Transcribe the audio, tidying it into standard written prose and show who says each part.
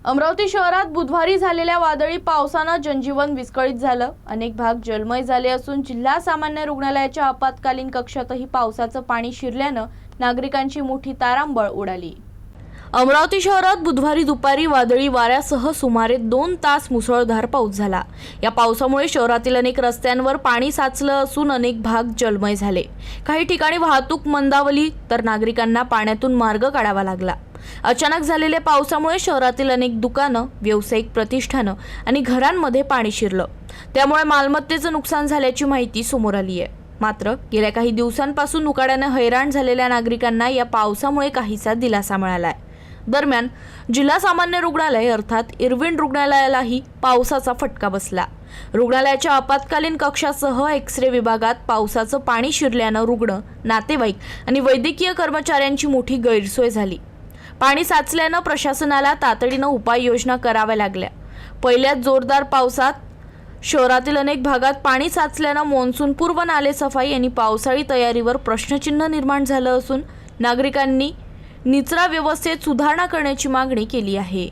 Speaker 1: अमरावती शहरात बुधवारी झालेल्या वादळी पावसानं जनजीवन विस्कळीत झालं। अनेक भाग जलमय झाले असून जिल्हा सामान्य रुग्णालयाच्या आपत्कालीन कक्षातही पावसाचं पाणी शिरल्यानं नागरिकांची मोठी तारांबळ उडाली। अमरावती शहरात बुधवारी दुपारी वादळी वाऱ्यासह सुमारे 2 तास मुसळधार पाऊस झाला। या पावसामुळे शहरातील अनेक रस्त्यांवर पाणी साचलं असून अनेक भाग जलमय झाले। काही ठिकाणी वाहतूक मंदावली तर नागरिकांना पाण्यातून मार्ग काढावा लागला। अचानक झालेल्या पावसामुळे शहरातील अनेक दुकानं, व्यावसायिक प्रतिष्ठानं आणि घरांमध्ये पाणी शिरलं। त्यामुळे मालमत्तेचं नुकसान झाल्याची माहिती समोर आली आहे। मात्र गेल्या काही दिवसांपासून उकाड्याने हैराण झालेल्या नागरिकांना या पावसामुळे काहीसा दिलासा मिळालाय। दरम्यान जिल्हा सामान्य रुग्णालय अर्थात इरविन रुग्णालयालाही पावसाचा फटका बसला। रुग्णालयाच्या आपत्कालीन कक्षासह एक्स-रे विभागात पावसाचं पाणी शिरल्यानं रुग्ण, नातेवाईक आणि वैद्यकीय कर्मचाऱ्यांची मोठी गैरसोय झाली। पाणी साचल्यानं प्रशासनाला तातडीनं उपाययोजना कराव्या लागल्या। पहिल्याच जोरदार पावसात शहरातील अनेक भागात पाणी साचल्यानं मान्सूनपूर्व नाले सफाई आणि पावसाळी तयारीवर प्रश्नचिन्ह निर्माण झालं असून नागरिकांनी निचरा व्यवस्थेत सुधारणा करण्याची मागणी केली आहे।